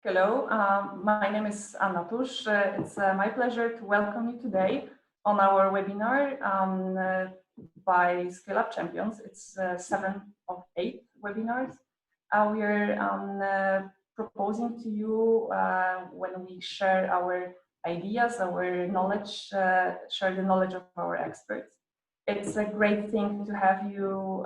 Hello, my name is Anna Tusz. It's my pleasure to welcome you today on our webinar by Scale Up Champions. It's 7 of 8 webinars. We are proposing to you when we share our ideas, our knowledge, share the knowledge of our experts. It's a great thing to have you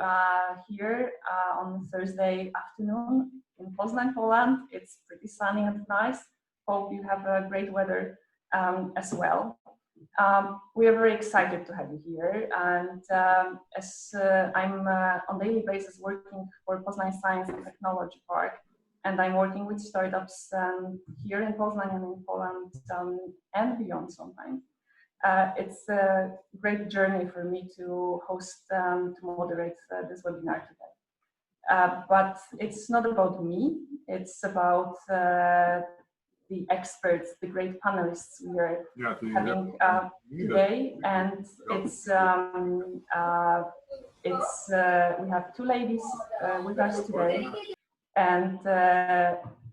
here on Thursday afternoon in Poznań, Poland. It's pretty sunny and nice. Hope you have a great weather as well. We are very excited to have you here, and as I'm on a daily basis working for Poznań Science and Technology Park, and I'm working with startups here in Poznań and in Poland and beyond sometimes. It's a great journey for me to host, to moderate this webinar today. But it's not about me, it's about the experts, the great panelists we are having today. And we have two ladies with us today. And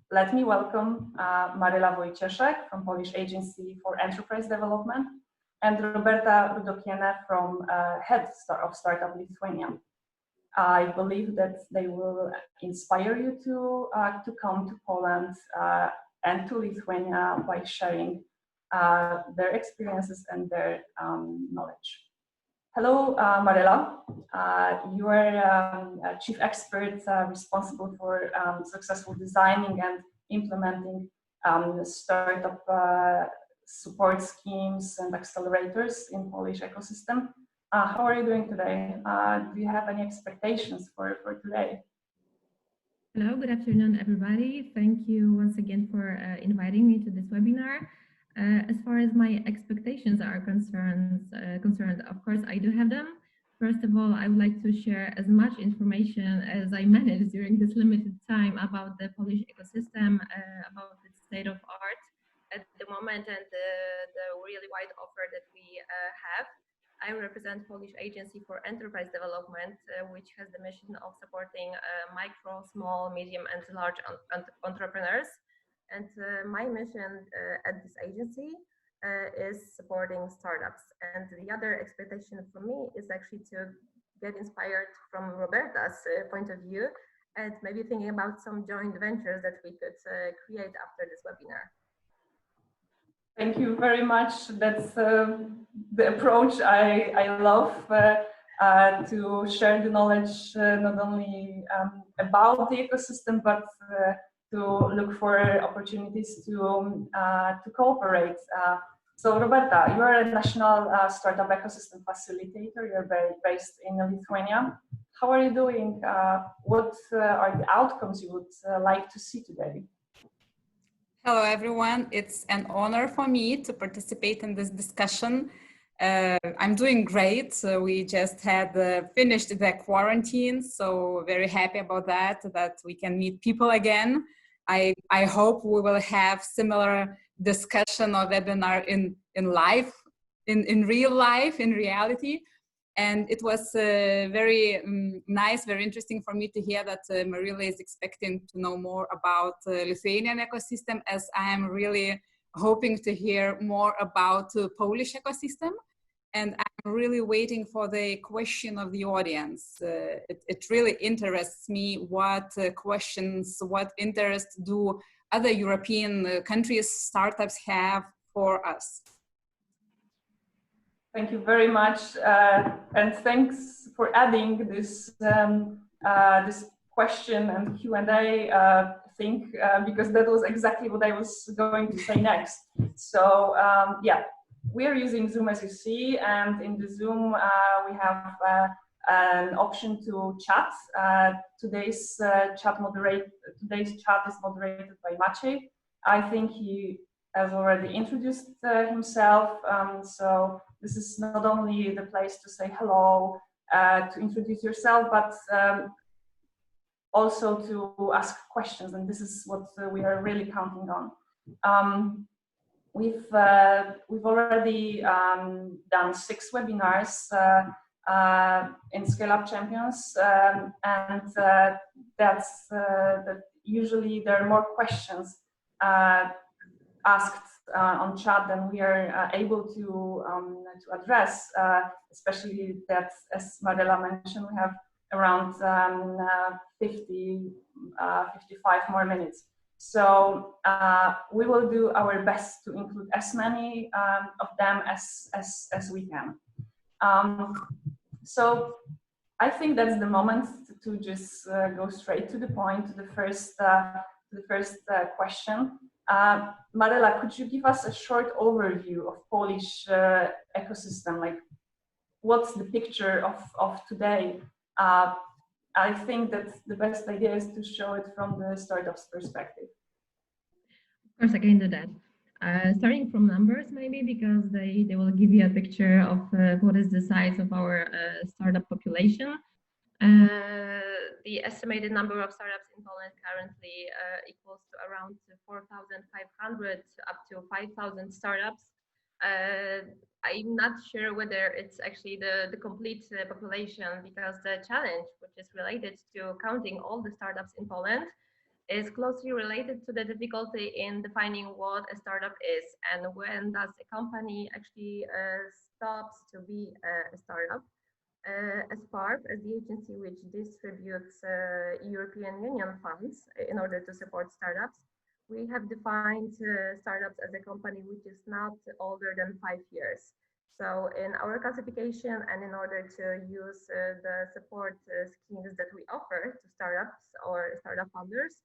let me welcome Maryla Wojcieszek from Polish Agency for Enterprise Development and Roberta Rudokiene from Head of Startup Lithuania. I believe that they will inspire you to come to Poland and to Lithuania by sharing their experiences and their knowledge. Hello, Maryla. You are a chief expert responsible for successful designing and implementing startup support schemes and accelerators in Polish ecosystem. How are you doing today? Do you have any expectations for today? Hello, good afternoon, everybody. Thank you once again for inviting me to this webinar. As far as my expectations are concerned, of course, I do have them. First of all, I would like to share as much information as I manage during this limited time about the Polish ecosystem, about the state of art at the moment and the really wide offer that we have. I represent Polish Agency for Enterprise Development, which has the mission of supporting micro, small, medium, and large entrepreneurs. And my mission at this agency is supporting startups. And the other expectation for me is actually to get inspired from Roberta's point of view and maybe thinking about some joint ventures that we could create after this webinar. Thank you very much. That's the approach I love, to share the knowledge not only about the ecosystem, but to look for opportunities to cooperate. So Roberta, you are a national startup ecosystem facilitator. You're based in Lithuania. How are you doing? What are the outcomes you would like to see today? Hello, everyone. It's an honor for me to participate in this discussion. I'm doing great. So we just had finished the quarantine, so very happy about that we can meet people again. I hope we will have similar discussion or webinar in life, in real life, in reality. And it was very nice, very interesting for me to hear that Maryla is expecting to know more about Lithuanian ecosystem, as I am really hoping to hear more about Polish ecosystem. And I'm really waiting for the question of the audience. It really interests me what questions, what interest do other European countries, startups have for us. Thank you very much, and thanks for adding this this question and Q&A thing, because that was exactly what I was going to say next. So yeah, we are using Zoom, as you see, and in the Zoom we have an option to chat. Today's chat is moderated by Maciej. I think he has already introduced himself, so this is not only the place to say hello, to introduce yourself, but also to ask questions, and this is what we are really counting on. We've already done 6 webinars in Scale Up Champions, and that's that usually there are more questions asked on chat, then we are able to address, especially that, as Marela mentioned, we have around 55 more minutes. So we will do our best to include as many of them as we can. So I think that's the moment to just go straight to the point, to the first question. Marela, could you give us a short overview of Polish ecosystem? Like, what's the picture of today? I think that the best idea is to show it from the startup's perspective. Of course, I can do that. Starting from numbers, maybe, because they will give you a picture of what is the size of our startup population. The estimated number of startups in Poland currently equals to around 4,500 up to 5,000 startups. I'm not sure whether it's actually the complete population, because the challenge, which is related to counting all the startups in Poland, is closely related to the difficulty in defining what a startup is and when does a company actually stops to be a startup. As part as the agency which distributes European Union funds in order to support startups, we have defined startups as a company which is not older than 5 years. So in our classification, and in order to use the support schemes that we offer to startups or startup founders,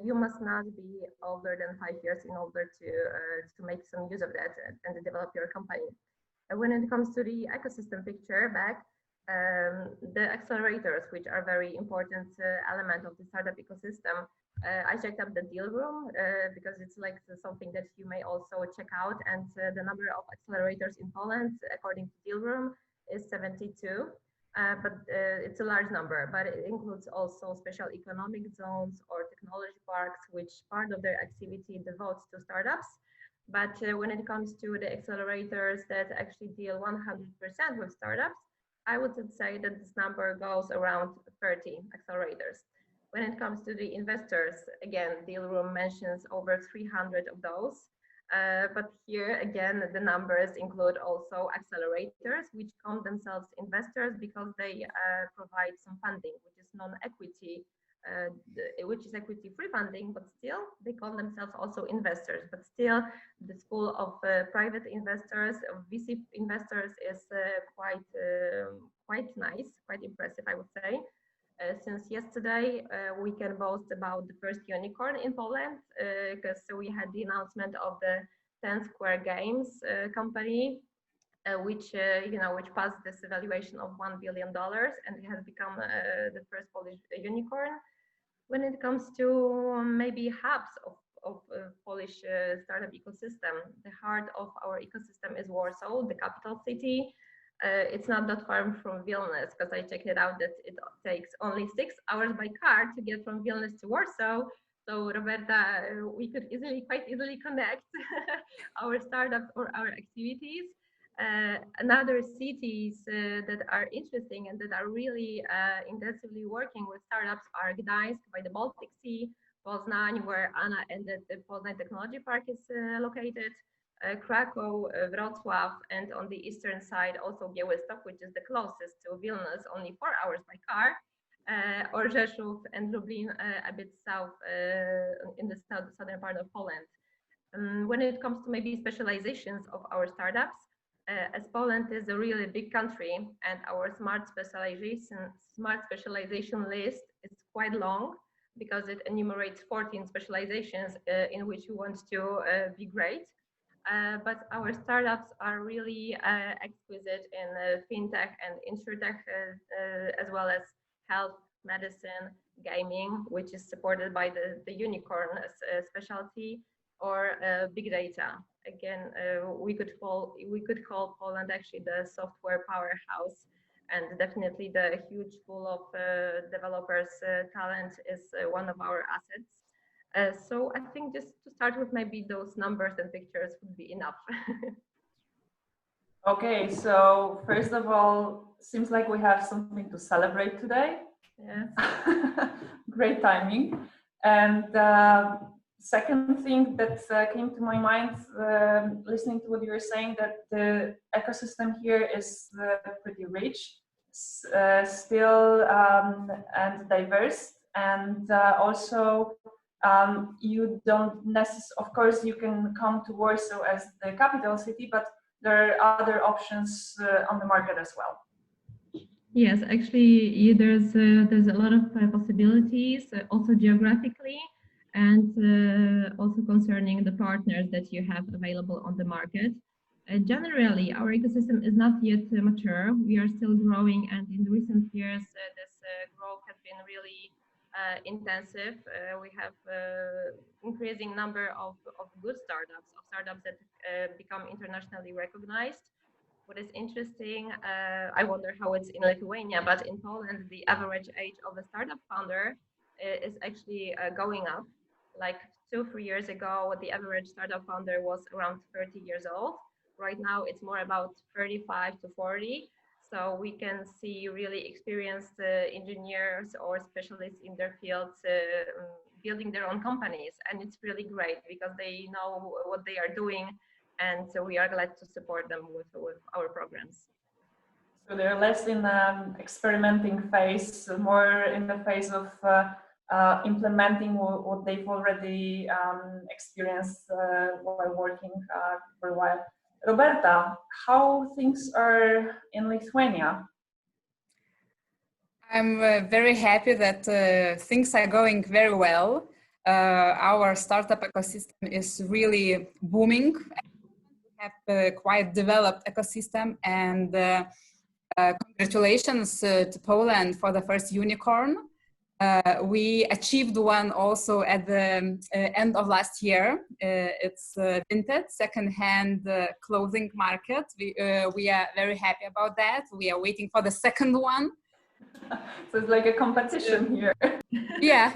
you must not be older than 5 years in order to make some use of that and to develop your company. When it comes to the ecosystem picture back, the accelerators, which are very important element of the startup ecosystem, I checked up the deal room because it's like something that you may also check out, and the number of accelerators in Poland, according to deal room, is 72. But it's a large number, but it includes also special economic zones or technology parks, which part of their activity devotes to startups. But when it comes to the accelerators that actually deal 100% with startups, I would say that this number goes around 30 accelerators. When it comes to the investors, again, deal room mentions over 300 of those. But here again, the numbers include also accelerators, which call themselves investors because they provide some funding, which is non-equity, which is equity-free funding, but still they call themselves also investors. But still, the school of private investors, of VC investors, is quite nice, quite impressive, I would say. Since yesterday, we can boast about the first unicorn in Poland, because we had the announcement of the 10 Square Games company, which passed this evaluation of $1 billion, and it has become the first Polish unicorn. When it comes to maybe hubs of Polish startup ecosystem, the heart of our ecosystem is Warsaw, the capital city. It's not that far from Vilnius, because I checked it out that it takes only 6 hours by car to get from Vilnius to Warsaw. So Roberta, we could quite easily connect our startups or our activities. Another cities that are interesting and that are really intensively working with startups are Gdańsk by the Baltic Sea, Poznań, where Anna and the Poznań Technology Park is located, Krakow, Wrocław, and on the eastern side also Białystok, which is the closest to Vilnius, only 4 hours by car, or Rzeszów and Lublin, a bit south in the southern part of Poland. When it comes to maybe specializations of our startups, as Poland is a really big country and our smart specialization list is quite long because it enumerates 14 specializations in which we want to be great. But our startups are really exquisite in fintech and insurtech, as well as health, medicine, gaming, which is supported by the unicorn specialty, or big data. Again, we could call Poland actually the software powerhouse, and definitely the huge pool of developers' talent is one of our assets. So I think just to start with, maybe those numbers and pictures would be enough. Okay, so first of all, seems like we have something to celebrate today. Yes. Great timing. And Second thing that came to my mind, listening to what you were saying, that the ecosystem here is pretty rich, still and diverse, and also you don't necessarily, of course, you can come to Warsaw as the capital city, but there are other options on the market as well. Yes, actually, there's a lot of possibilities, also geographically, and also concerning the partners that you have available on the market. Generally, our ecosystem is not yet mature. We are still growing, and in recent years, this growth has been really intensive. We have increasing number of good startups, that become internationally recognized. What is interesting, I wonder how it's in Lithuania, but in Poland, the average age of a startup founder is actually going up. Like 2-3 years ago, the average startup founder was around 30 years old. Right now, it's more about 35 to 40. So we can see really experienced engineers or specialists in their fields building their own companies. And it's really great because they know what they are doing. And so we are glad to support them with our programs. So they're less in the experimenting phase, more in the phase of implementing what they've already experienced while working for a while. Roberta, how things are in Lithuania? I'm very happy that things are going very well. Our startup ecosystem is really booming. We have a quite developed ecosystem, and congratulations to Poland for the first unicorn. We achieved one also at the end of last year. It's Vinted, second-hand clothing market. We are very happy about that. We are waiting for the second one. So it's like a competition here. Yeah.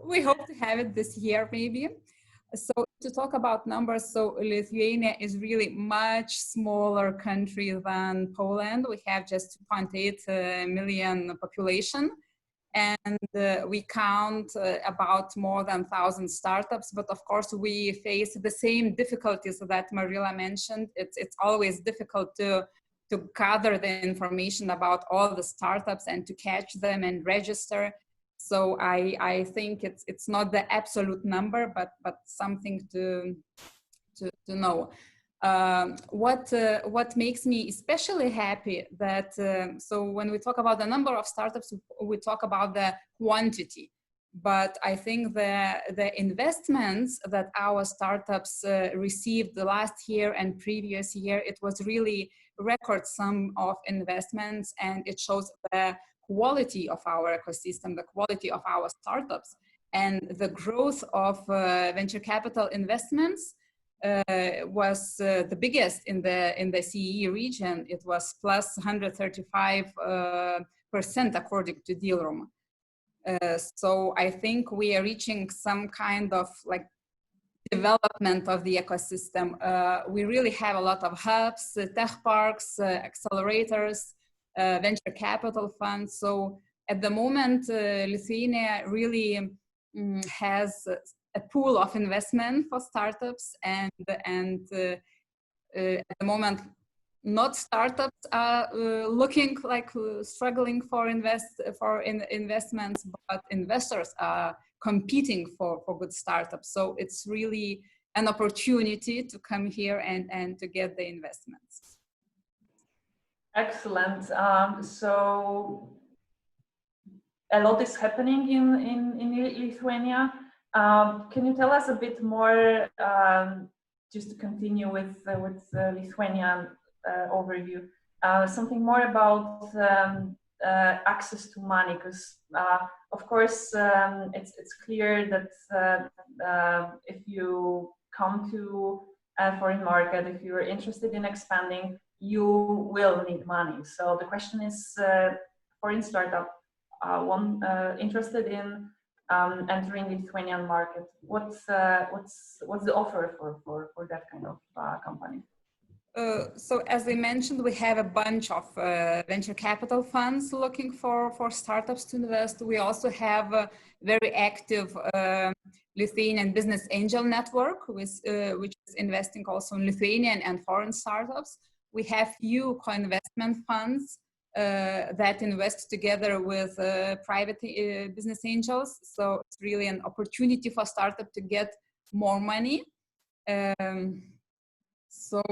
We hope to have it this year, maybe. So to talk about numbers, so Lithuania is really much smaller country than Poland. We have just 2.8 million population. And we count about more than 1,000 startups, but of course we face the same difficulties that Marilla mentioned. It's always difficult to gather the information about all the startups and to catch them and register. So I think it's not the absolute number, but something to know. What makes me especially happy that so when we talk about the number of startups, we talk about the quantity, but I think the investments that our startups received the last year and previous year, it was really record sum of investments, and it shows the quality of our ecosystem, the quality of our startups, and the growth of venture capital investments was the biggest in the CEE region. It was plus 135% according to Dealroom. So I think we are reaching some kind of like development of the ecosystem. We really have a lot of hubs, tech parks, accelerators, venture capital funds. So at the moment, Lithuania really has a pool of investment for startups, and at the moment, not startups are looking like struggling for investments, but investors are competing for good startups. So it's really an opportunity to come here and to get the investments. Excellent. So a lot is happening in Lithuania. Can you tell us a bit more, just to continue with Lithuanian overview, something more about access to money? Because of course it's clear that if you come to a foreign market, if you're interested in expanding, you will need money. So the question is, foreign startup, one interested in entering the Lithuanian market, what's the offer for that kind of company? So as I mentioned, we have a bunch of venture capital funds looking for startups to invest. We also have a very active Lithuanian business angel network, which is investing also in Lithuanian and foreign startups. We have few co-investment funds that invest together with private business angels. So it's really an opportunity for startup to get more money. So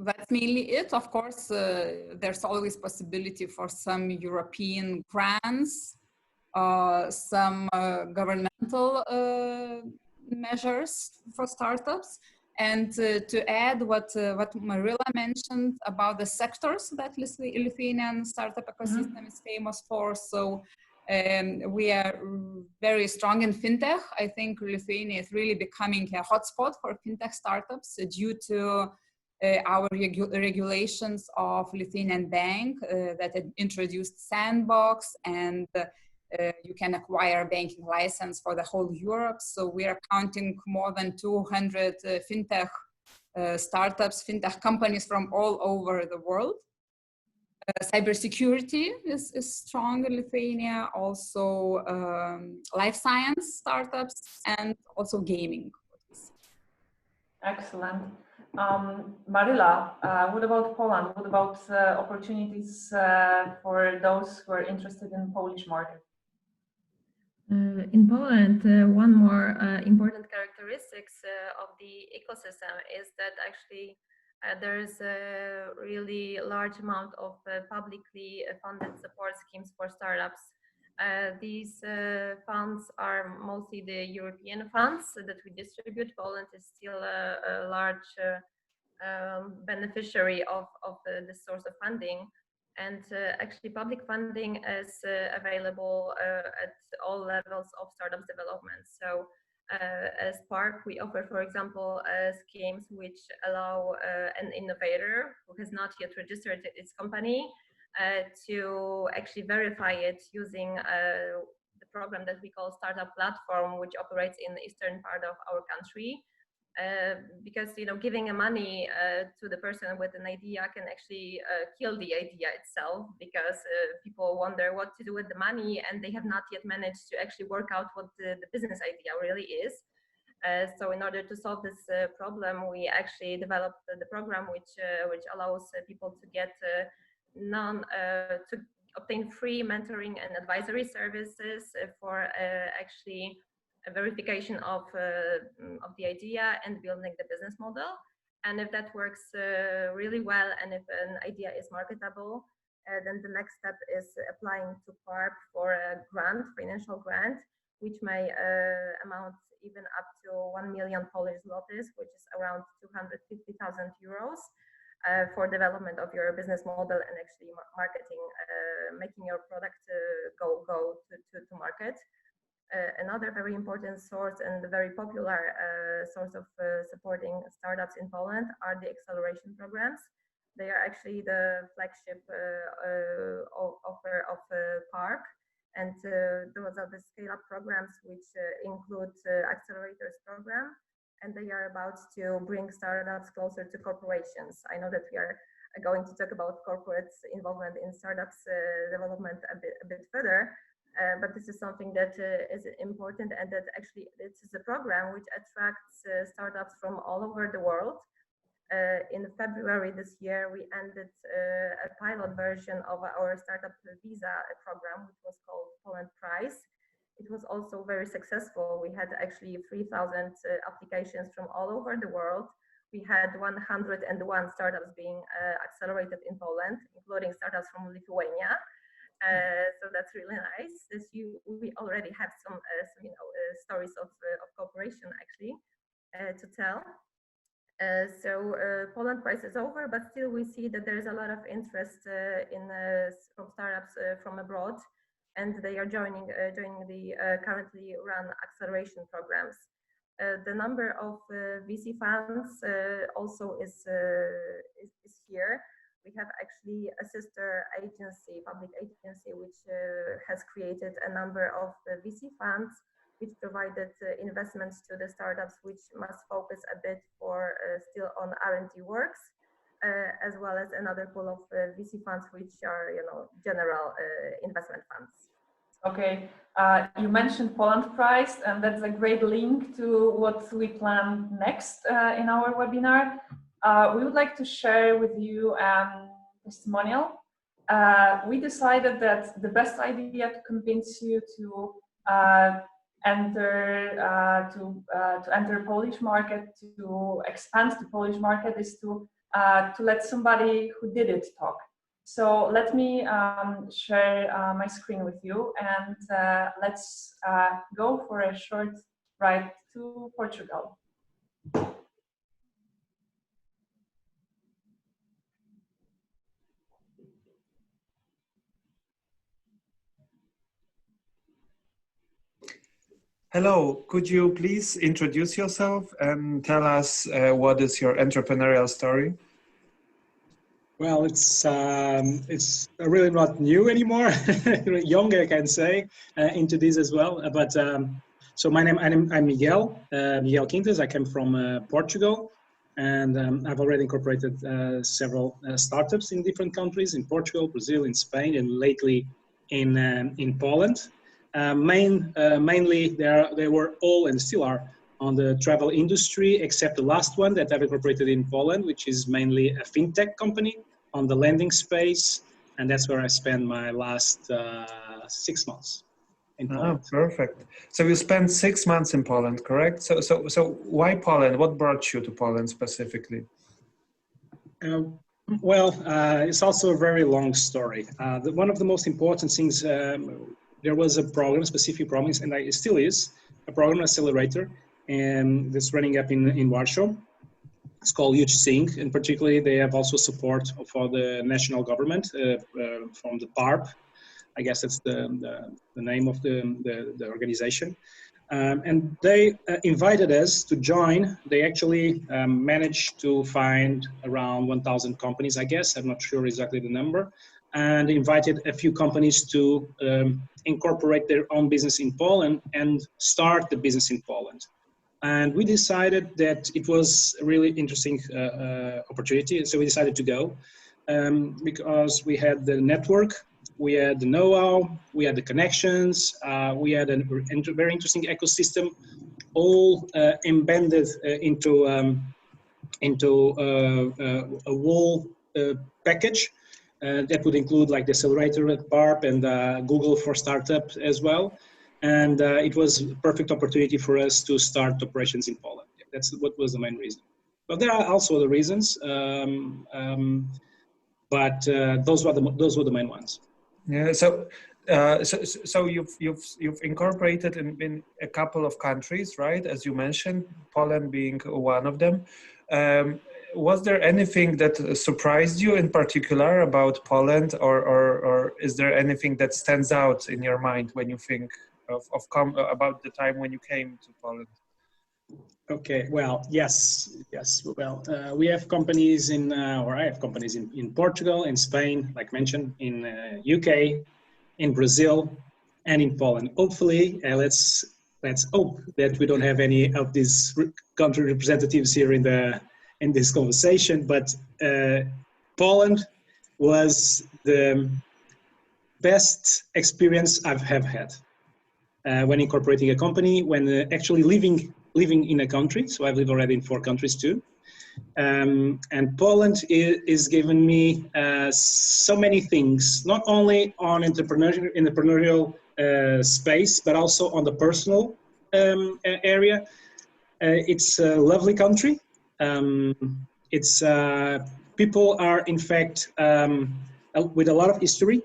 that's mainly it. Of course, there's always possibility for some European grants, some governmental measures for startups. And to add what Marilla mentioned about the sectors that Lithuanian startup ecosystem is famous for. So we are very strong in fintech. I think Lithuania is really becoming a hotspot for fintech startups due to our regulations of Lithuanian bank that had introduced sandbox, and you can acquire a banking license for the whole Europe. So we are counting more than 200 fintech startups, fintech companies from all over the world. Cybersecurity is strong in Lithuania, also life science startups, and also gaming. Excellent. Marilla, what about Poland? What about opportunities for those who are interested in Polish market? In Poland, one more important characteristics of the ecosystem is that actually there's a really large amount of publicly funded support schemes for startups. These funds are mostly the European funds that we distribute. Poland is still a large beneficiary of this source of funding. And actually public funding is available at all levels of startups development. So as PARK, we offer, for example, schemes which allow an innovator who has not yet registered its company to actually verify it using the program that we call Startup Platform, which operates in the eastern part of our country. Because giving money to the person with an idea can actually kill the idea itself, because people wonder what to do with the money and they have not yet managed to actually work out what the business idea really is. So in order to solve this problem, we actually developed the program which allows people to get to obtain free mentoring and advisory services for actually a verification of the idea and building the business model. And if that works really well, and if an idea is marketable, then the next step is applying to PARP for a grant, financial grant, which may amount even up to 1 million Polish zlotys, which is around 250,000 euros for development of your business model and actually marketing, making your product go to market. Another very important source and very popular source of supporting startups in Poland are the acceleration programs. They are actually the flagship offer of PARK, and those are the scale-up programs which include accelerators program, and they are about to bring startups closer to corporations. I know that we are going to talk about corporate involvement in startups development a bit further. But this is something that is important, and that actually this is a program which attracts startups from all over the world. In February this year, we ended a pilot version of our startup visa program, which was called Poland Prize. It was also very successful. We had actually 3,000 applications from all over the world. We had 101 startups being accelerated in Poland, including startups from Lithuania. So that's really nice. We already have some stories of cooperation actually to tell. So Poland Prize is over, but still we see that there is a lot of interest from startups from abroad, and they are joining the currently run acceleration programs. The number of VC funds also is here. We have actually a sister agency, public agency, which has created a number of VC funds, which provided investments to the startups, which must focus a bit for still on R&D works. as well as another pool of VC funds, which are, general investment funds. Okay, you mentioned Poland prize, and that's a great link to what we plan next in our webinar. We would like to share with you a testimonial. We decided that the best idea to convince you to enter Polish market, to expand the Polish market, is to let somebody who did it talk. So let me share my screen with you, and let's go for a short ride to Portugal. Hello, could you please introduce yourself and tell us what is your entrepreneurial story? Well, it's really not new anymore. Young, I can say, into this as well. But so I'm Miguel Quintas. I come from Portugal, and I've already incorporated several startups in different countries, in Portugal, Brazil, in Spain, and lately in Poland. Mainly, they were all and still are on the travel industry, except the last one that I've incorporated in Poland, which is mainly a fintech company on the lending space, and that's where I spent my last 6 months in Poland. Oh, perfect. So you spent 6 months in Poland, correct? So why Poland? What brought you to Poland specifically? It's also a very long story. One of the most important things, there was a program, specific program, and it still is, a program accelerator, and that's running up in Warsaw. It's called Huge Sync, and particularly they have also support for the national government from the PARP. I guess that's the name of the organization. And they invited us to join. They actually managed to find around 1,000 companies, I guess. I'm not sure exactly the number. And invited a few companies to incorporate their own business in Poland and start the business in Poland. And we decided that it was a really interesting opportunity. So we decided to go because we had the network, we had the know-how, we had the connections, we had a very interesting ecosystem, all embedded into a whole package that would include like the accelerator at PARP and Google for Startup as well. And it was a perfect opportunity for us to start operations in Poland. That's what was the main reason. But there are also other reasons, but those were the main ones. Yeah. So you've incorporated in a couple of countries, right? As you mentioned, Poland being one of them. Was there anything that surprised you in particular about Poland, or is there anything that stands out in your mind when you think about the time when you came to Poland? Okay, well, yes. Well, we have companies I have companies in Portugal, in Spain, like mentioned, in UK, in Brazil, and in Poland. Hopefully, let's hope that we don't have any of these country representatives here in this conversation. But Poland was the best experience I've ever had. When incorporating a company, when actually living in a country. So I've lived already in 4 countries too. And Poland is giving me so many things, not only on entrepreneurial space, but also on the personal area. It's a lovely country. It's people are in fact with a lot of history.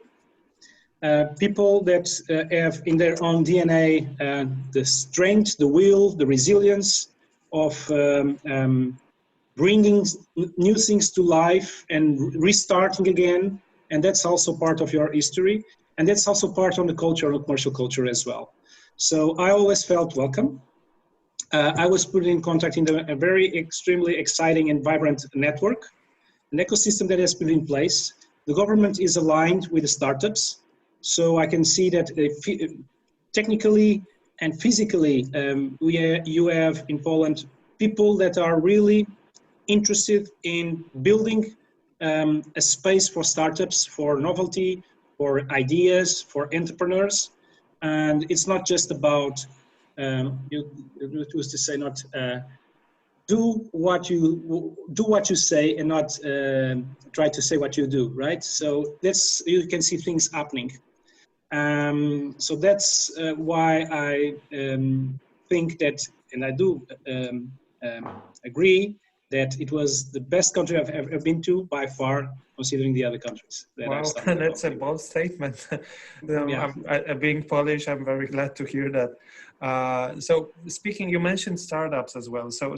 People that have in their own DNA the strength, the will, the resilience of bringing new things to life and restarting again. And that's also part of your history. And that's also part of the culture, of commercial culture as well. So I always felt welcome. I was put in contact in a very extremely exciting and vibrant network, an ecosystem that has been in place. The government is aligned with the startups. So I can see that technically and physically, you have in Poland people that are really interested in building a space for startups, for novelty, for ideas, for entrepreneurs. And it's not just about, it was to say, not do what you say and not try to say what you do, right? So that's, you can see things happening. So that's why I think that, and I do agree that it was the best country I've ever been to by far, considering the other countries that I've Wow, started. that's a bold statement. Yeah. Being Polish, I'm very glad to hear that. So speaking, you mentioned startups as well. So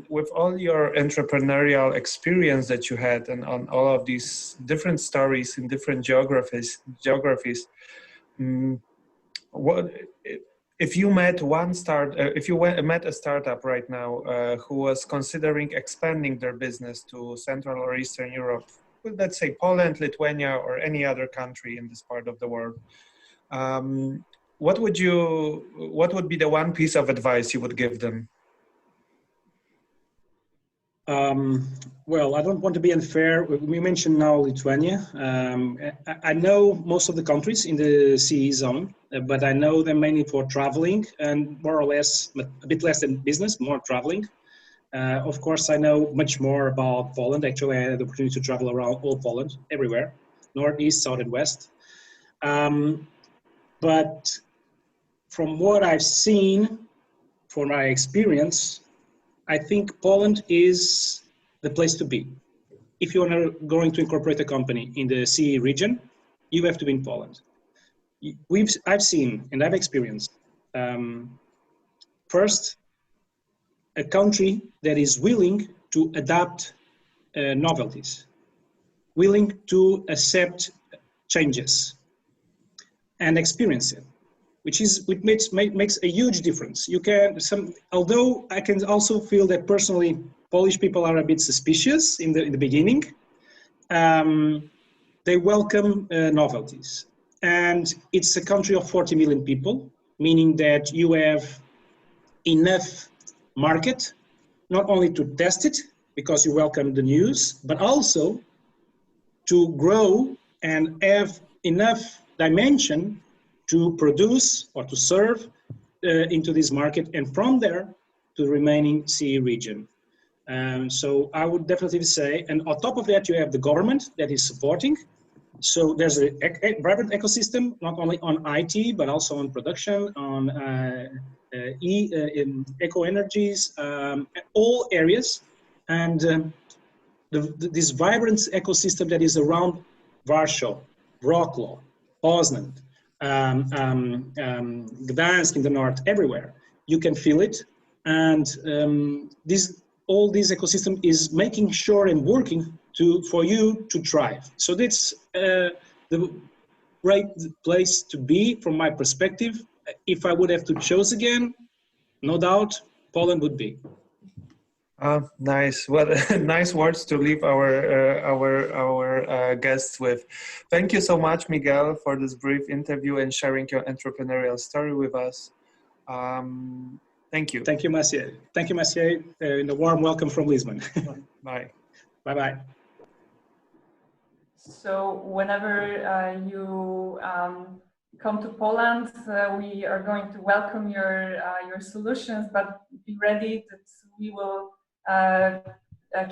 with all your entrepreneurial experience that you had and on all of these different stories in different geographies, what if you met met a startup right now who was considering expanding their business to Central or Eastern Europe, well, let's say Poland, Lithuania, or any other country in this part of the world, what would be the one piece of advice you would give them? Well, I don't want to be unfair. We mentioned now Lithuania. I know most of the countries in the CE zone, but I know them mainly for traveling and more or less, a bit less than business, more traveling. Of course, I know much more about Poland. Actually, I had the opportunity to travel around all Poland, everywhere, north, east, south, and west. But from what I've seen, from my experience, I think Poland is the place to be. If you are going to incorporate a company in the CE region, you have to be in Poland. I've seen and I've experienced, first, a country that is willing to adapt novelties, willing to accept changes and experience it, which makes a huge difference. You can, although I can also feel that personally, Polish people are a bit suspicious in the beginning. They welcome novelties, and it's a country of 40 million people, meaning that you have enough market not only to test it because you welcome the news, but also to grow and have enough dimension to produce or to serve into this market, and from there to the remaining CE region. So I would definitely say, and on top of that, you have the government that is supporting. So there's a vibrant ecosystem, not only on IT, but also on production, on eco energies, all areas. And this vibrant ecosystem that is around Warsaw, Wrocław, Poznan, Gdańsk in the north, everywhere. You can feel it. And all this ecosystem is making sure and working for you to thrive. So that's the right place to be from my perspective. If I would have to choose again, no doubt, Poland would be. Nice. Well, nice words to leave our guests with. Thank you so much, Miguel, for this brief interview and sharing your entrepreneurial story with us. Thank you. Thank you, Maciej. Thank you, Maciej, and a warm welcome from Lisbon. Bye. Bye-bye. So whenever you come to Poland, we are going to welcome your solutions, but be ready that we will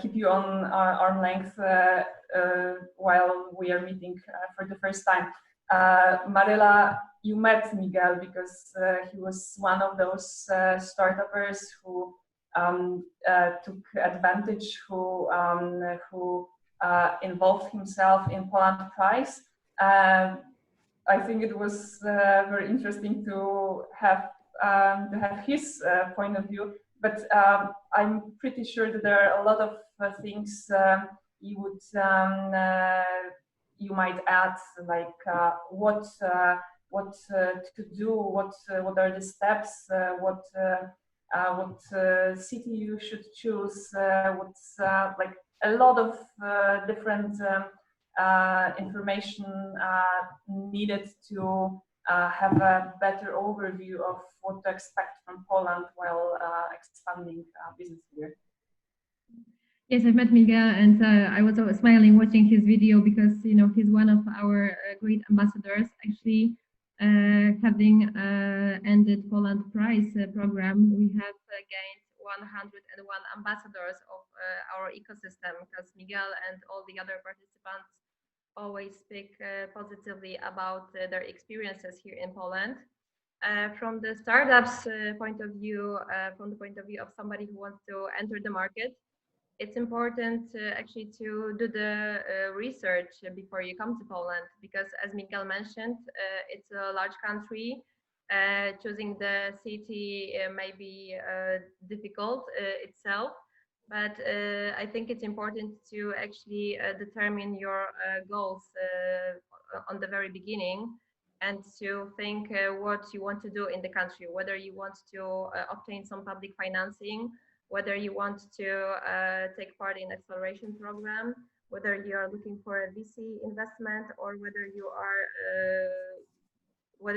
keep you on arm length while we are meeting for the first time. Marela, you met Miguel because he was one of those startuppers who took advantage, who involved himself in Poland Prize. I think it was very interesting to have his point of view, but I'm pretty sure that there are a lot of things you might add, like what to do, what are the steps, what city you should choose, what's like a lot of different information needed to have a better overview of what to expect from Poland while expanding business here. Yes, I've met Miguel, and I was always smiling watching his video because he's one of our great ambassadors. Actually, having ended Poland Prize program, we have gained 101 ambassadors of our ecosystem because Miguel and all the other participants always speak positively about their experiences here in Poland. From the startups point of view, from the point of view of somebody who wants to enter the market, it's important actually to do the research before you come to Poland because, as Miguel mentioned, it's a large country. Choosing the city may be difficult itself, but I think it's important to actually determine your goals on the very beginning and to think what you want to do in the country, whether you want to obtain some public financing, whether you want to take part in acceleration program, whether you are looking for a VC investment, or whether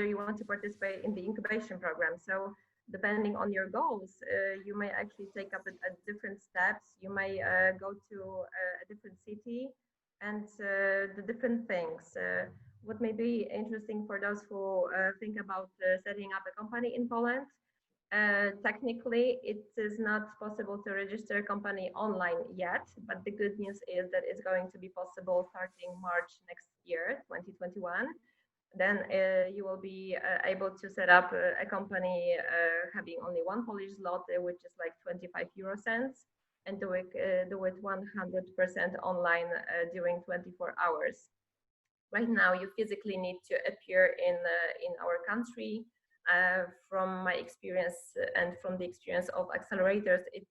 you want to participate in the incubation program. So depending on your goals, you may actually take up a different steps. You may go to a different city and the different things. What may be interesting for those who think about setting up a company in Poland, technically, it is not possible to register a company online yet, but the good news is that it's going to be possible starting March next year, 2021. Then you will be able to set up a company having only one Polish zloty, which is like 25 euro cents, and do it 100% online during 24 hours. Right now, you physically need to appear in our country. From my experience and from the experience of accelerators, it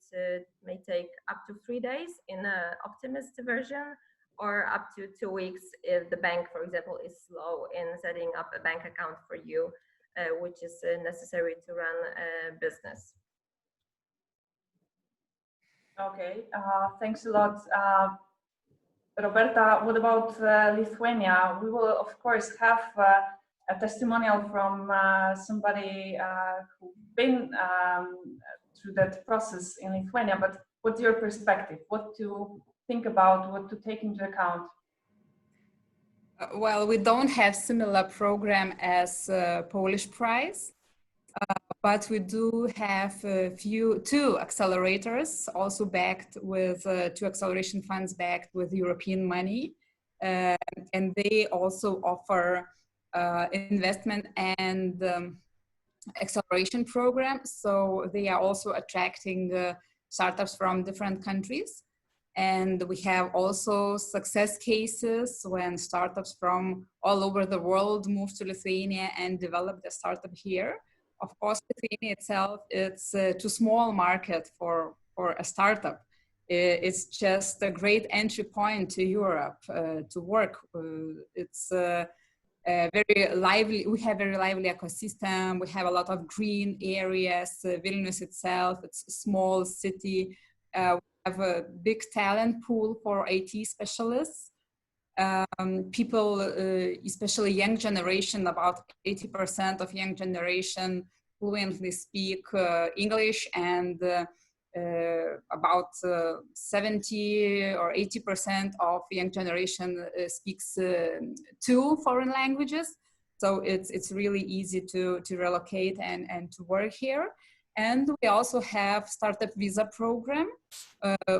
may take up to 3 days in an optimist version, or up to 2 weeks if the bank, for example, is slow in setting up a bank account for you, which is necessary to run a business. Okay, thanks a lot. Roberta, what about Lithuania? We will, of course, have a testimonial from somebody who's been through that process in Lithuania, but what's your perspective? What to think about, what to take into account? Well, we don't have similar program as Polish Prize, but we do have two accelerators also backed with two acceleration funds backed with European money. And they also offer investment and acceleration program. So they are also attracting startups from different countries. And we have also success cases when startups from all over the world move to Lithuania and develop the startup here. Of course, Lithuania itself, it's too small market for a startup. It's just a great entry point to Europe to work. It's very lively. We have very lively ecosystem. We have a lot of green areas. Vilnius itself, it's a small city. We have a big talent pool for IT specialists. People, especially young generation, about 80% of young generation fluently speak English, and about 70 or 80% of young generation speaks 2 foreign languages. So it's really easy to relocate and to work here. And we also have startup visa program,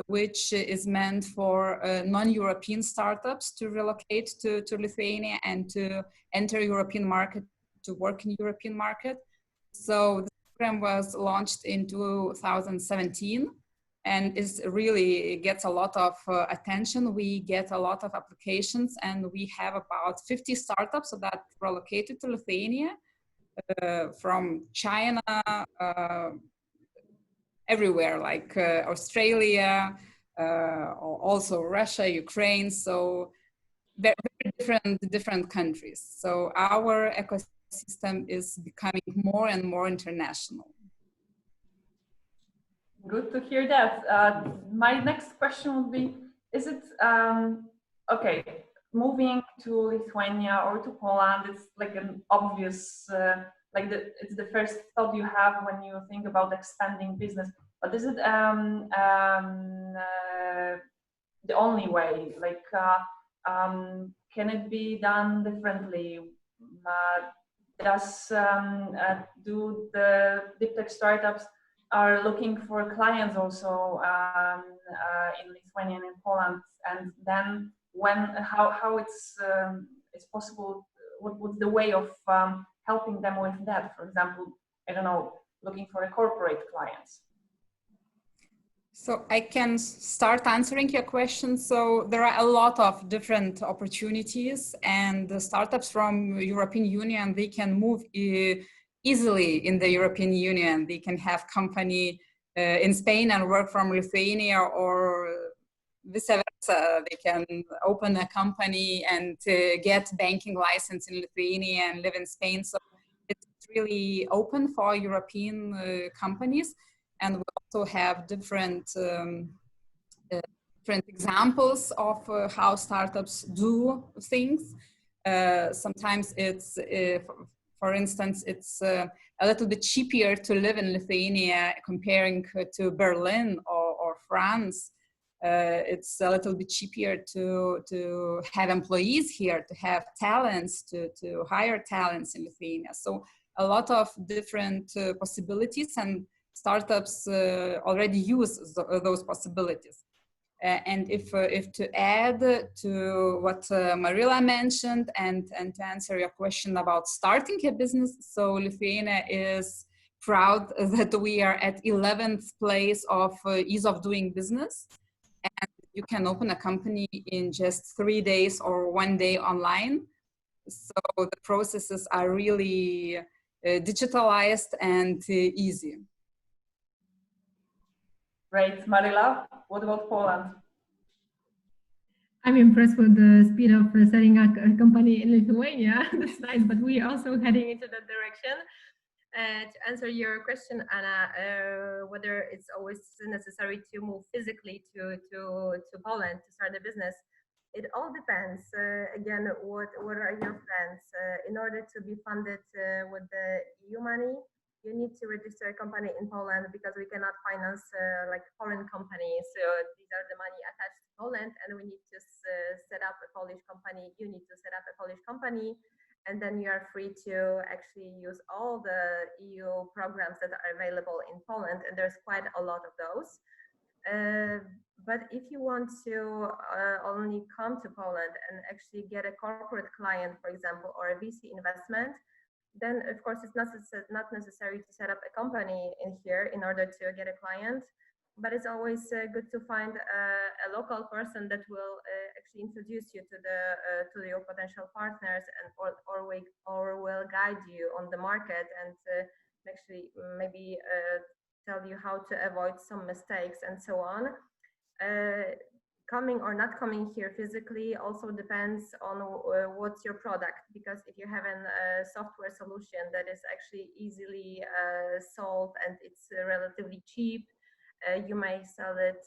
which is meant for non-European startups to relocate to Lithuania and to enter European market, to work in European market. So the program was launched in 2017 and really gets a lot of attention. We get a lot of applications, and we have about 50 startups that relocated to Lithuania. From China, everywhere, like Australia, also Russia, Ukraine, so very different countries. So our ecosystem is becoming more and more international. Good to hear that. My next question would be, is it, okay, moving to Lithuania or to Poland, it's like an obvious, it's the first thought you have when you think about expanding business. But is it the only way? Like, can it be done differently? Do the deep tech startups are looking for clients also in Lithuania and in Poland, and then how it's possible? What's the way of helping them with that? For example, I don't know, looking for a corporate clients. So I can start answering your question. So there are a lot of different opportunities, and the startups from European Union, they can move easily in the European Union. They can have company in Spain and work from Lithuania, or vice versa. They can open a company and get banking license in Lithuania and live in Spain. So it's really open for European companies. And we also have different examples of how startups do things. Sometimes it's, for instance, it's a little bit cheaper to live in Lithuania comparing to Berlin or France. It's a little bit cheaper to have employees here, to have talents, to hire talents in Lithuania. So a lot of different possibilities, and startups already use those possibilities. And if to add to what Marila mentioned, and to answer your question about starting a business, so Lithuania is proud that we are at 11th place of ease of doing business. And you can open a company in just 3 days or 1 day online. So the processes are really digitalized and easy. Great. Marila, what about Poland? I'm impressed with the speed of setting up a company in Lithuania. That's nice, but we're also heading into that direction. To answer your question, Anna, whether it's always necessary to move physically to Poland to start a business, it all depends. Again, what are your plans? In order to be funded with the EU money, you need to register a company in Poland, because we cannot finance like foreign companies. So these are the money attached to Poland, and we need to set up a Polish company. You need to set up a Polish company, and then you are free to actually use all the EU programs that are available in Poland, and there's quite a lot of those. But if you want to only come to Poland and actually get a corporate client, for example, or a VC investment, then of course it's not necessary to set up a company in here in order to get a client. But it's always good to find a local person that will actually introduce you to your potential partners, and or will guide you on the market, and actually maybe tell you how to avoid some mistakes and so on. Coming or not coming here physically also depends on what's your product, because if you have a software solution that is actually easily sold and it's relatively cheap, you may sell it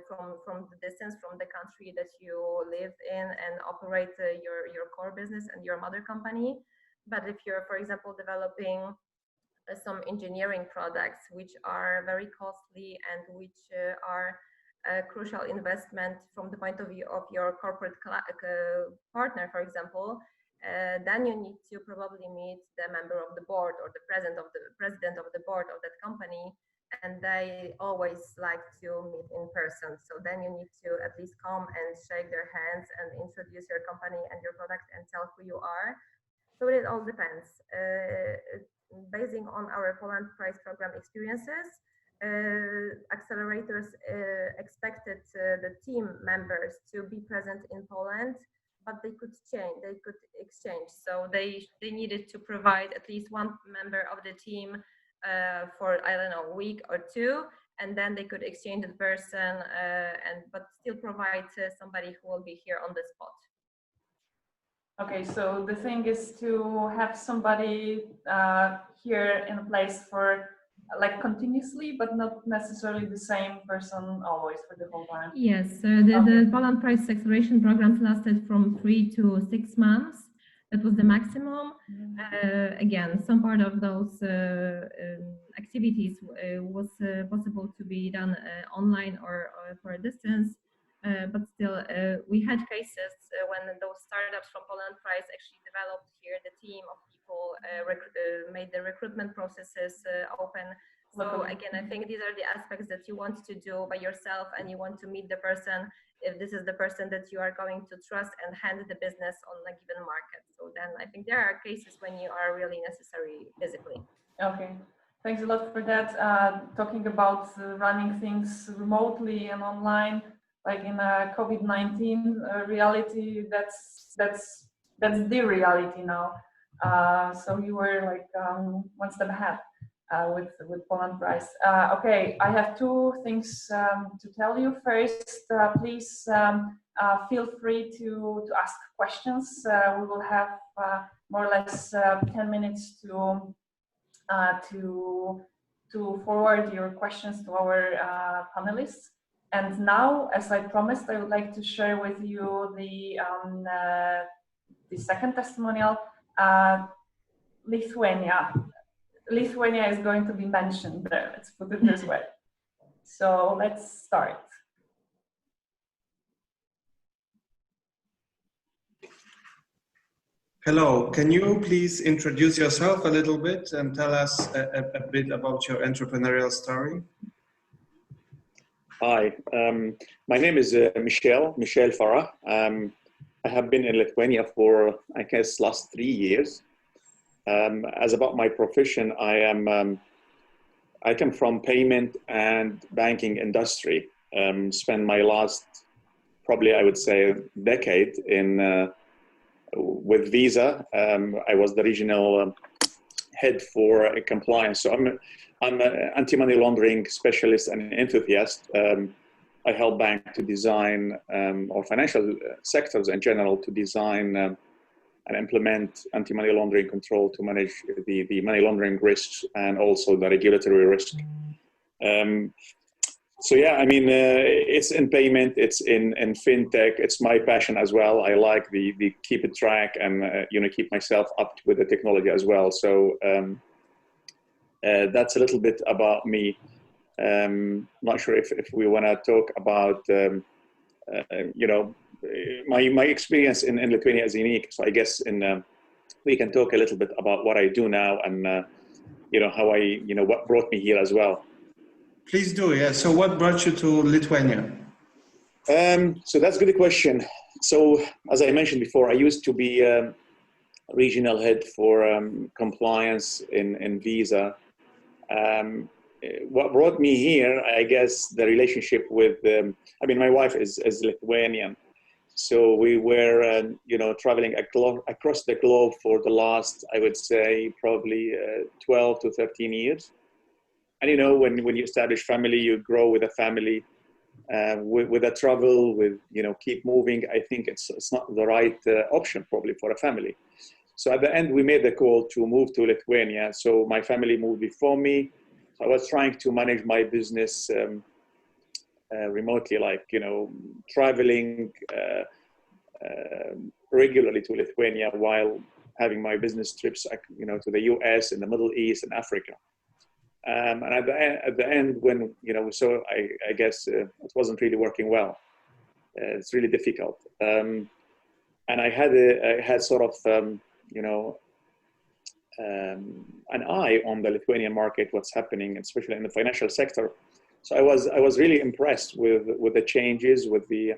from the distance from the country that you live in and operate your core business and your mother company. But if you're, for example, developing some engineering products which are very costly and which are a crucial investment from the point of view of your corporate partner, for example, then you need to probably meet the member of the board or the president of the board of that company, and they always like to meet in person. So then you need to at least come and shake their hands and introduce your company and your product and tell who you are. So it all depends. Basing on our Poland Prize program experiences, accelerators expected the team members to be present in Poland, but they could exchange. So they needed to provide at least one member of the team for, I don't know, a week or two, and then they could exchange the person, but still provide somebody who will be here on the spot. Okay, so the thing is to have somebody here in place for like continuously, but not necessarily the same person always for the whole time. Yes, the Poland Prize acceleration programs lasted from 3 to 6 months. that was the maximum. Again, some part of those activities was possible to be done online or for a distance. But still, we had cases when those startups from Poland Price actually developed here the team of people, made the recruitment processes open. So again, I think these are the aspects that you want to do by yourself, and you want to meet the person if this is the person that you are going to trust and hand the business on a given market. So then I think there are cases when you are really necessary physically. Okay, thanks a lot for that. Talking about running things remotely and online, like in a COVID-19 reality, that's the reality now. So you were like one step ahead with Poland Price. Okay, I have two things to tell you. First, please feel free to ask questions. We will have more or less 10 minutes to forward your questions to our panelists. And now, as I promised, I would like to share with you the second testimonial. Lithuania. Lithuania is going to be mentioned there. Let's put it this way. So let's start. Hello, can you please introduce yourself a little bit and tell us a bit about your entrepreneurial story? Hi, my name is Michel Farah. I have been in Lithuania for, I guess, last 3 years. As about my profession, I come from payment and banking industry. Spent my last, probably I would say, decade in with Visa. I was the regional head for compliance. So I'm an anti-money laundering specialist and enthusiast. I help banks to design, or financial sectors in general, to design and implement anti-money laundering control to manage the money laundering risks and also the regulatory risk. So yeah, I mean, it's in payment, it's in fintech. It's my passion as well. I like the keep it track and keep myself up with the technology as well. So that's a little bit about me. Not sure if we want to talk about my experience in Lithuania is unique. So I guess we can talk a little bit about what I do now and how I what brought me here as well. Please do, yeah. So what brought you to Lithuania? So that's a good question. So as I mentioned before, I used to be regional head for compliance in Visa. What brought me here, I guess, the relationship with, my wife is Lithuanian. So we were, traveling across the globe for the last, I would say, probably 12 to 13 years. And, when you establish family, you grow with a family, with a travel, with, keep moving. I think it's not the right option probably for a family. So at the end, we made the call to move to Lithuania. So my family moved before me. So I was trying to manage my business remotely, like, traveling regularly to Lithuania while having my business trips, to the US and the Middle East and Africa. And at the end, when, so I guess it wasn't really working well. It's really difficult. And I had sort of, an eye on the Lithuanian market, what's happening, especially in the financial sector. So I was really impressed with the changes, with the,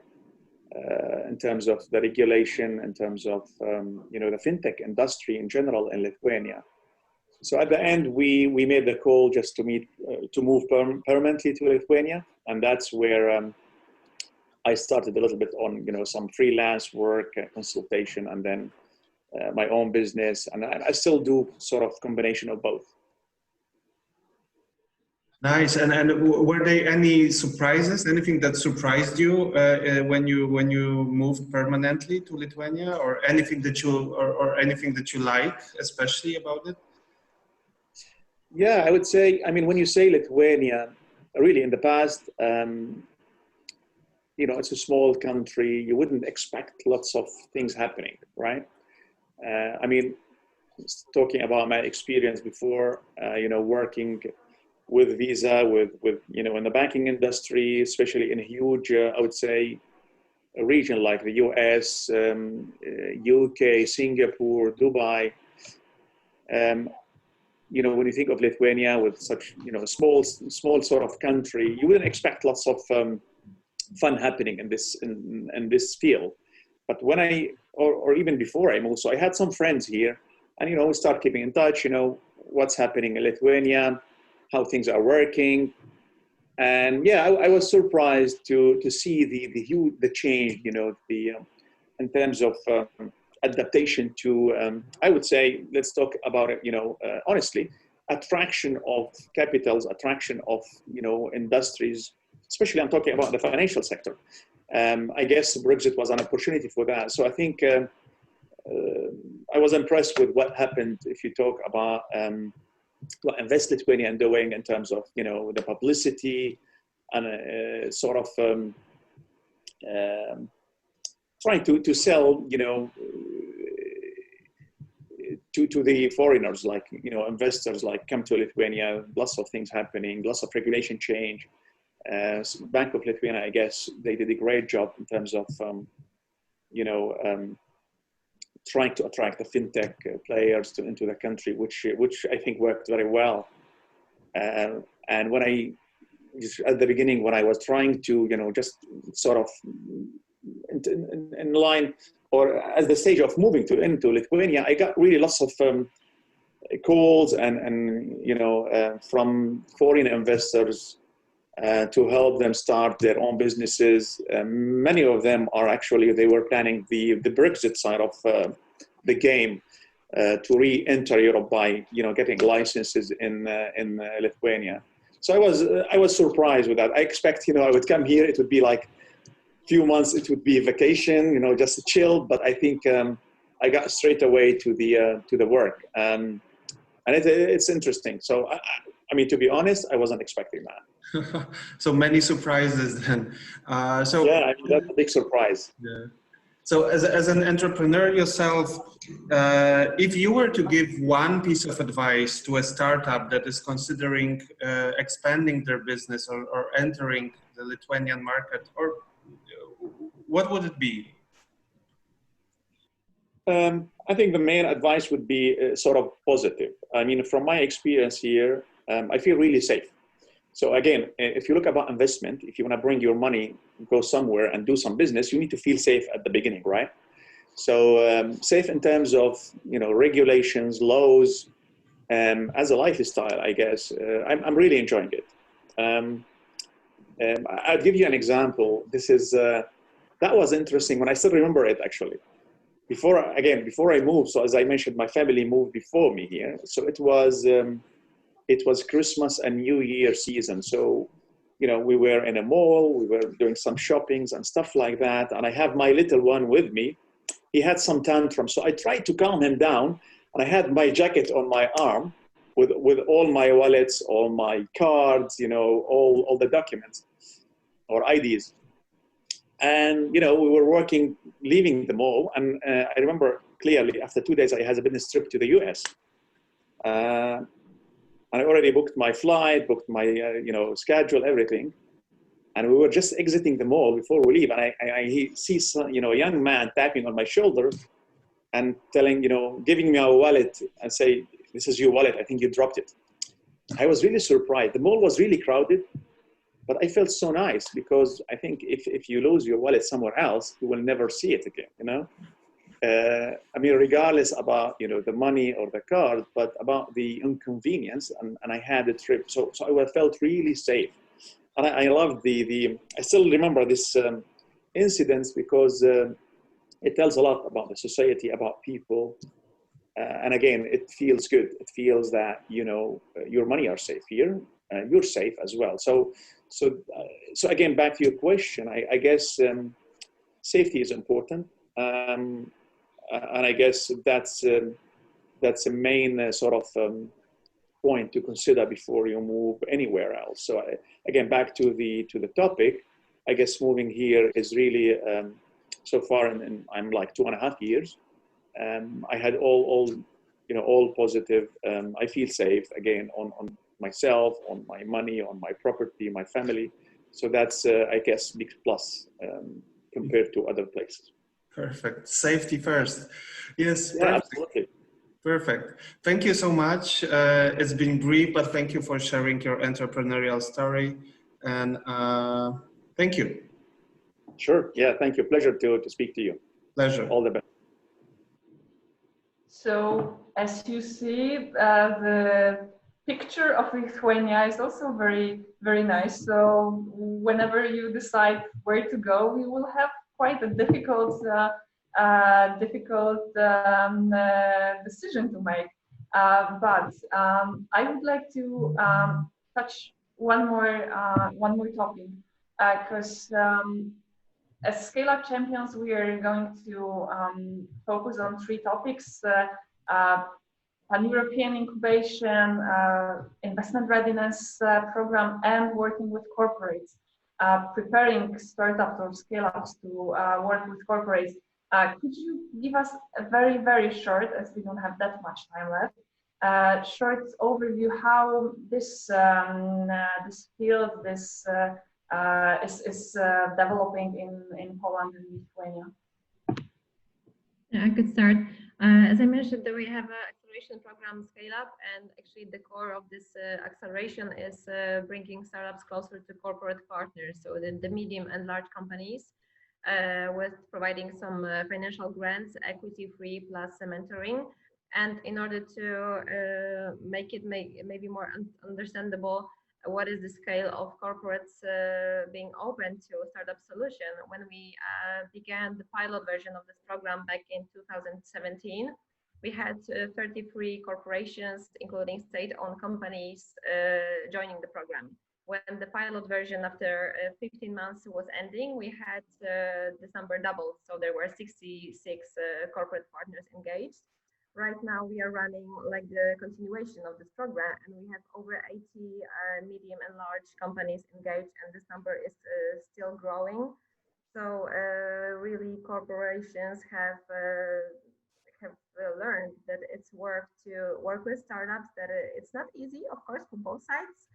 in terms of the regulation, in terms of, the fintech industry in general in Lithuania. So at the end, we made the call just to move permanently to Lithuania. And that's where I started a little bit on, some freelance work, consultation, and then my own business. And I still do sort of combination of both. Nice. And were there any surprises? Anything that surprised you when you moved permanently to Lithuania, or anything that you like, especially about it? Yeah, I would say, when you say Lithuania, really in the past, it's a small country. You wouldn't expect lots of things happening, right? I mean, talking about my experience before, working with Visa, with in the banking industry, especially in a huge, I would say, a region like the US, UK, Singapore, Dubai. When you think of Lithuania with such, small sort of country, you wouldn't expect lots of fun happening in this field. But when or even before I moved, so I had some friends here, and we start keeping in touch. What's happening in Lithuania, how things are working, and yeah, I was surprised to see the change. In terms of adaptation to, I would say, let's talk about it. Honestly, attraction of capitals, attraction of industries. Especially, I'm talking about the financial sector. I guess Brexit was an opportunity for that. So I think I was impressed with what happened. If you talk about what Invest Lithuania is doing in terms of the publicity and sort of trying to sell to the foreigners, like investors, like come to Lithuania. Lots of things happening, lots of regulation change. Bank of Lithuania, I guess they did a great job in terms of trying to attract the fintech players into the country, which I think worked very well. And when at the beginning, when I was trying to just sort of in line or at the stage of moving into Lithuania, I got really lots of calls and from foreign investors to help them start their own businesses. Many of them are actually, they were planning the Brexit side of the game to re-enter Europe by getting licenses in Lithuania. So I was surprised with that. I expect I would come here, it would be like few months, it would be a vacation, just a chill. But I think I got straight away to the work, and it's interesting. So I mean, to be honest, I wasn't expecting that. So many surprises then. Yeah, I mean, that's a big surprise. Yeah. So as an entrepreneur yourself, if you were to give one piece of advice to a startup that is considering expanding their business or entering the Lithuanian market, or what would it be? I think the main advice would be sort of positive. I mean, from my experience here, I feel really safe. So again, if you look about investment, if you want to bring your money, go somewhere and do some business, you need to feel safe at the beginning, right? So safe in terms of regulations, laws, as a lifestyle, I guess. I'm really enjoying it. I'll give you an example. This is that was interesting when I still remember it actually. Before I moved, so as I mentioned, my family moved before me here. So it was Christmas and New Year season. So, we were in a mall, we were doing some shoppings and stuff like that. And I have my little one with me. He had some tantrum. So I tried to calm him down. And I had my jacket on my arm with all my wallets, all my cards, all the documents or IDs. And, we were leaving the mall. And I remember clearly after 2 days, I had a business trip to the US. And I already booked my flight, booked my, schedule, everything. And we were just exiting the mall before we leave. And I see a young man tapping on my shoulder and telling, giving me a wallet and say, "This is your wallet. I think you dropped it." I was really surprised. The mall was really crowded, but I felt so nice because I think if you lose your wallet somewhere else, you will never see it again, I mean, regardless about, the money or the card, but about the inconvenience, and I had a trip. So I felt really safe. And I loved I still remember this incident because it tells a lot about the society, about people. And again, it feels good. It feels that, your money are safe here. You're safe as well. So again, back to your question, I guess safety is important. And I guess that's a main sort of point to consider before you move anywhere else. So again, back to the topic, I guess moving here is really so far, and I'm like 2.5 years. I had all positive. I feel safe again on myself, on my money, on my property, my family. So that's, I guess, big plus compared to other places. Perfect. Safety first. Yes. Yeah, Perfect. absolutely. Perfect. Thank you so much. It's been brief, but thank you for sharing your entrepreneurial story. And thank you. Sure. Yeah. Thank you. Pleasure to speak to you. Pleasure. All the best. So as you see, the picture of Lithuania is also very, very nice. So whenever you decide where to go, we will have quite a difficult decision to make. But I would like to touch one more topic, because as Scale Up Champions, we are going to focus on three topics: pan-European incubation, investment readiness program, and working with corporates, preparing startups or scale-ups to work with corporates. Could you give us a very, very short, as we don't have that much time left, short overview how this this field is developing in Poland and Lithuania? Yeah, I could start. As I mentioned, we have an acceleration program, Scale Up, and actually the core of this acceleration is bringing startups closer to corporate partners, so the medium and large companies, with providing some financial grants, equity-free plus mentoring. And in order to make it maybe more understandable, what is the scale of corporates being open to a startup solution? When we began the pilot version of this program back in 2017, we had 33 corporations, including state-owned companies, joining the program. When the pilot version after 15 months was ending, we had this number doubled. So there were 66 corporate partners engaged. Right now, we are running like the continuation of this program, and we have over 80 medium and large companies engaged, and this number is still growing. So really, corporations have learned that it's worth to work with startups. That it's not easy, of course, for both sides.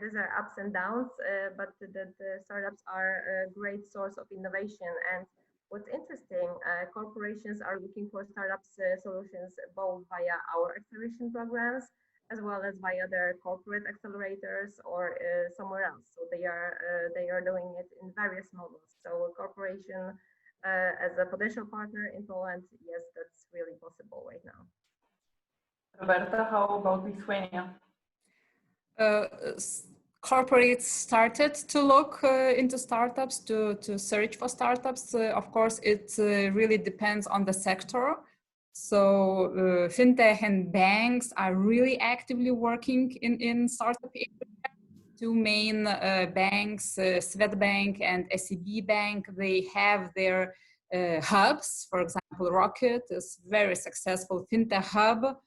These are ups and downs, but the startups are a great source of innovation. And what's interesting, corporations are looking for startups solutions both via our acceleration programs as well as via their corporate accelerators or somewhere else. So they are doing it in various models. So corporation as a potential partner in Poland, yes, that's really possible right now. Roberta, how about Lithuania? Corporates started to look into startups, to search for startups. Of course, it really depends on the sector. So fintech and banks are really actively working in startup area. Two main banks, Swedbank and SEB Bank, they have their hubs. For example, Rocket is very successful fintech hub.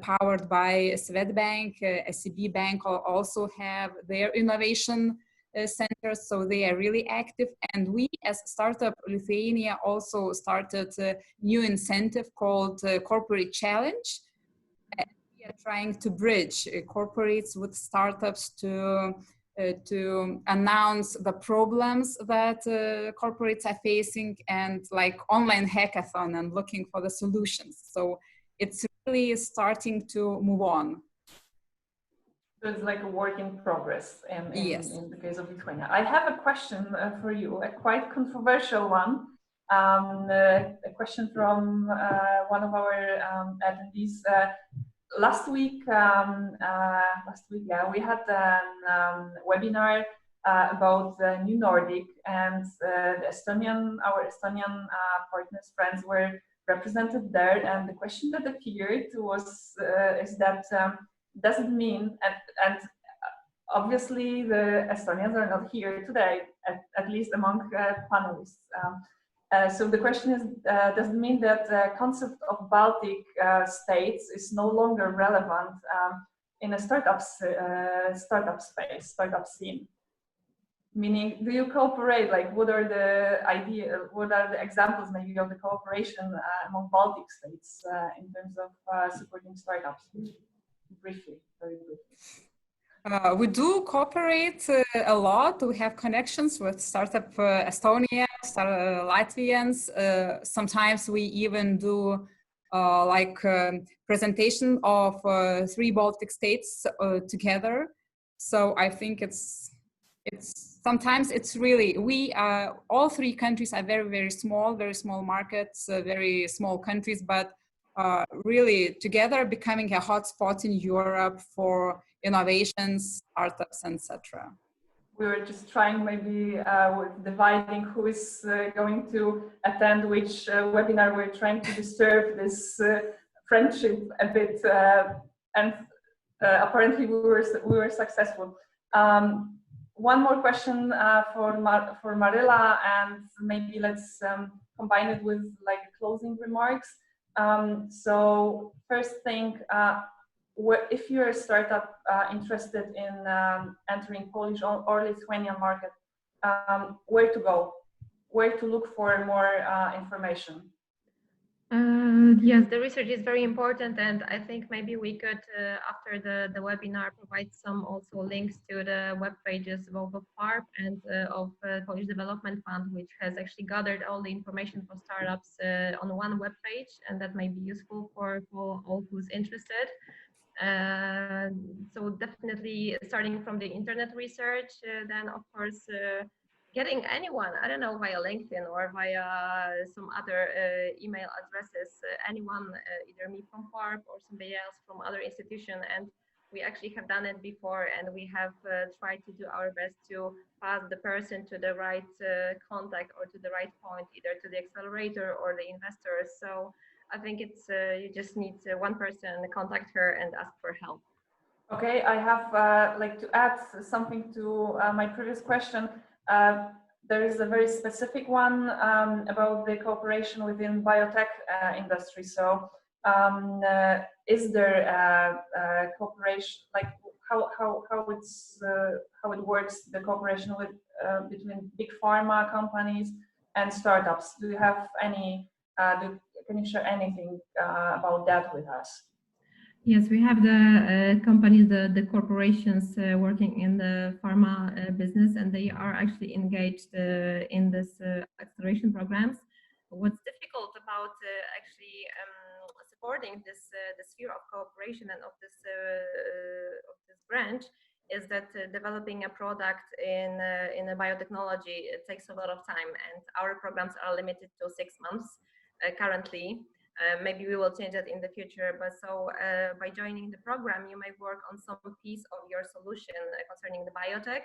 Powered by Swedbank, SEB Bank also have their innovation centers, so they are really active. And we as Startup Lithuania also started a new incentive called Corporate Challenge. And we are trying to bridge corporates with startups to announce the problems that corporates are facing, and like online hackathon and looking for the solutions. So it's really starting to move on. So it's like a work in progress Yes. in the case of Lithuania. I have a question for you, a quite controversial one. A question from one of our attendees. Last week, we had a webinar about New Nordic, and our Estonian partners, friends were represented there, and the question that appeared was is that does it mean, and obviously the Estonians are not here today, at least among panelists. So the question is, does it mean that the concept of Baltic states is no longer relevant in a startup space, startup scene? Meaning, do you cooperate? Like, what are the examples maybe of the cooperation among Baltic states in terms of supporting startups? Briefly, very briefly. We do cooperate a lot. We have connections with startup Estonia, Latvians. Sometimes we even do presentation of 3 Baltic states together. So I think it's sometimes it's really all 3 countries are very small markets, very small countries, but really together becoming a hotspot in Europe for innovations, startups, etc. We were just trying maybe with dividing who is going to attend which webinar. We're trying to disturb this friendship a bit, and apparently we were successful. One more question for Marilla, and maybe let's combine it with like closing remarks. So first thing, if you're a startup interested in entering Polish or Lithuanian market, where to go, where to look for more information? Yes, the research is very important, and I think maybe we could, after the webinar, provide some also links to the web pages both of FARP and of Polish Development Fund, which has actually gathered all the information for startups on one web page, and that may be useful for all who's interested. So definitely starting from the internet research, then of course getting anyone, I don't know, via LinkedIn or via some other email addresses, anyone, either me from FARP or somebody else from other institution. And we actually have done it before, and we have tried to do our best to pass the person to the right contact or to the right point, either to the accelerator or the investors. So I think it's you just need one person, contact her and ask for help. Okay, I have like to add something to my previous question. There is a very specific one about the cooperation within biotech industry. So is there a cooperation, like how it works, the cooperation with between big pharma companies and startups? Do you have any, can you share anything about that with us? Yes, we have the companies, the corporations working in the pharma business, and they are actually engaged in this acceleration programs. What's difficult about actually supporting this the sphere of cooperation and of this branch is that developing a product in a biotechnology, it takes a lot of time, and our programs are limited to 6 months currently. Maybe we will change that in the future, but so by joining the program, you may work on some piece of your solution concerning the biotech,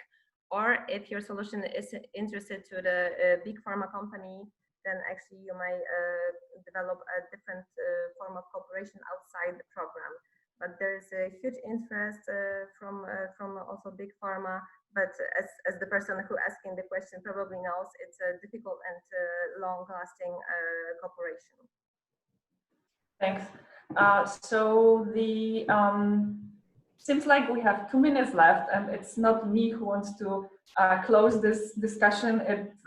or if your solution is interested to the big pharma company, then actually you may develop a different form of cooperation outside the program. But there is a huge interest from also big pharma, but as the person who asking the question probably knows, it's a difficult and long-lasting cooperation. Thanks. So the seems like we have 2 minutes left, and it's not me who wants to close this discussion.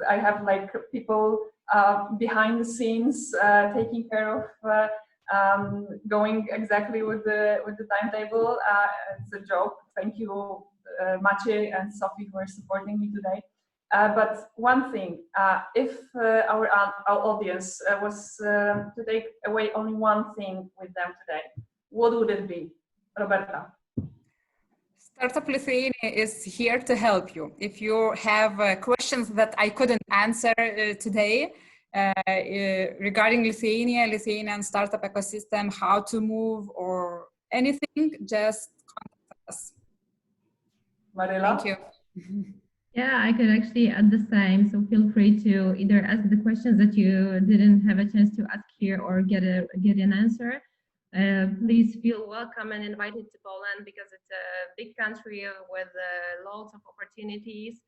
I have like people behind the scenes taking care of going exactly with the timetable. It's a joke. Thank you, Maciej and Sophie, who are supporting me today. But one thing, if our audience was to take away only one thing with them today, what would it be? Roberta. Startup Lithuania is here to help you. If you have questions that I couldn't answer today regarding Lithuanian startup ecosystem, how to move or anything, just contact us. Marilla? Thank you. Yeah, I could actually add the same. So feel free to either ask the questions that you didn't have a chance to ask here or get an answer. Please feel welcome and invited to Poland, because it's a big country with lots of opportunities.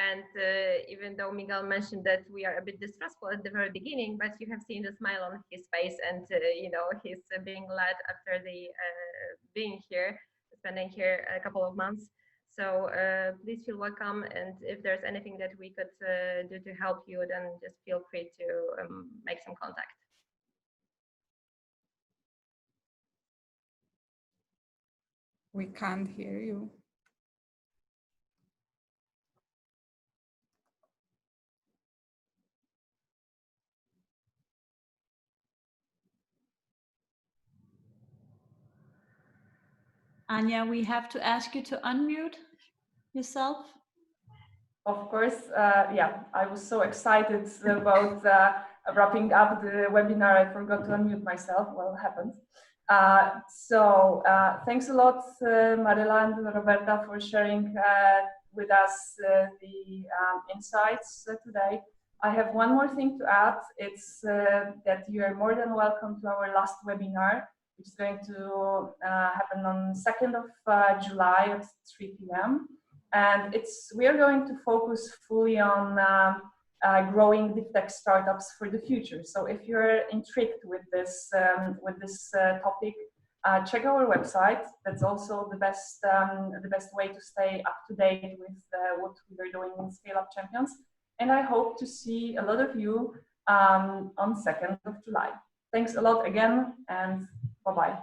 And even though Miguel mentioned that we are a bit distrustful at the very beginning, but you have seen the smile on his face, and you know, he's being glad after the being here, spending here a couple of months. So please feel welcome, and if there's anything that we could do to help you, then just feel free to make some contact. We can't hear you. Anya, we have to ask you to unmute yourself. Of course, yeah, I was so excited about wrapping up the webinar, I forgot to unmute myself. Well, it happened. Thanks a lot, Marilla and Roberta, for sharing with us the insights today. I have one more thing to add. It's that you are more than welcome to our last webinar, which is going to happen on 2nd of July at 3 p.m. And we are going to focus fully on growing deep tech startups for the future. So if you're intrigued with this topic, check our website. That's also the best way to stay up to date with what we are doing in Scale Up Champions. And I hope to see a lot of you on 2nd of July. Thanks a lot again, and bye-bye.